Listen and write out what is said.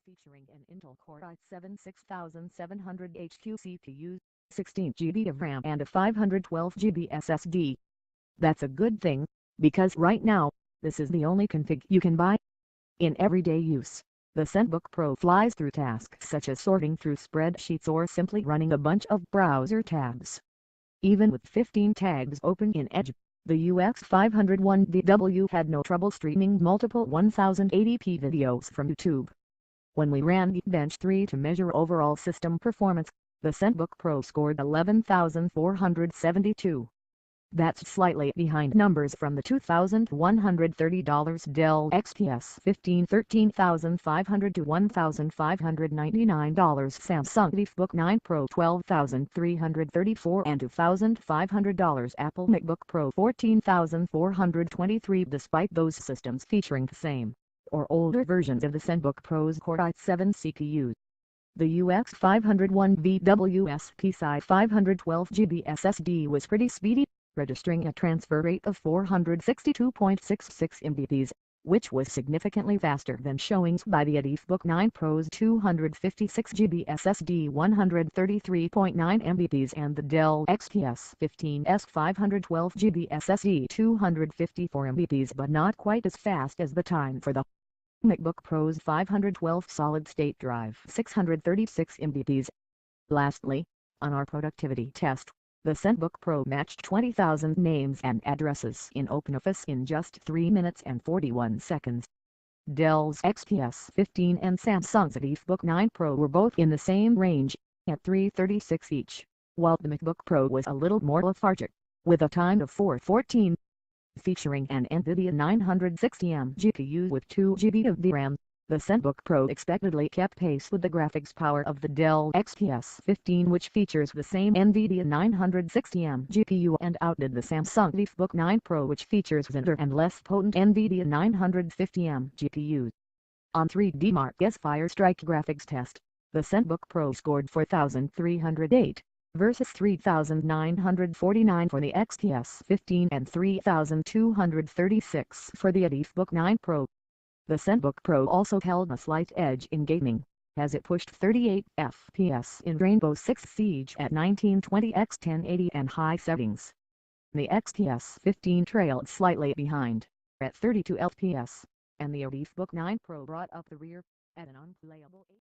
featuring an Intel Core i7 6700HQ CPU, 16 GB of RAM and a 512 GB SSD. That's a good thing, because right now, this is the only config you can buy. In everyday use, the ZenBook Pro flies through tasks such as sorting through spreadsheets or simply running a bunch of browser tabs. Even with 15 tabs open in Edge, the UX501VW had no trouble streaming multiple 1080p videos from YouTube. When we ran Geekbench 3 to measure overall system performance, the ZenBook Pro scored 11,472. That's slightly behind numbers from the $2,130 Dell XPS 15 $13,500 to $1,599 Samsung VivoBook 9 Pro $12,334 and $2,500 Apple MacBook Pro $14,423. Despite those systems featuring the same or older versions of the ZenBook Pro's Core i7 CPU, the UX501VW SPI 512 GB SSD was pretty speedy, registering a transfer rate of 462.66 Mbps, which was significantly faster than showings by the VivoBook 9 Pro's 256 GB SSD 133.9 Mbps and the Dell XPS 15's 512 GB SSD 254 Mbps, but not quite as fast as the time for the MacBook Pro's 512 solid-state drive 636 Mbps. Lastly, on our productivity test, the ZenBook Pro matched 20,000 names and addresses in OpenOffice in just 3 minutes and 41 seconds. Dell's XPS 15 and Samsung's VivoBook 9 Pro were both in the same range, at 336 each, while the MacBook Pro was a little more lethargic, with a time of 4:14. Featuring an NVIDIA 960M GPU with 2 GB of VRAM, the ZenBook Pro expectedly kept pace with the graphics power of the Dell XPS 15, which features the same NVIDIA 960M GPU, and outdid the Samsung VivoBook 9 Pro, which features thinner and less potent NVIDIA 950M GPU. On 3D Mark's Firestrike graphics test, the ZenBook Pro scored 4,308. Versus 3,949 for the XPS 15 and 3,236 for the VivoBook 9 Pro. The ZenBook Pro also held a slight edge in gaming, as it pushed 38 FPS in Rainbow Six Siege at 1920x 1080 and high settings. The XPS 15 trailed slightly behind, at 32 FPS, and the VivoBook 9 Pro brought up the rear, at an unplayable 8.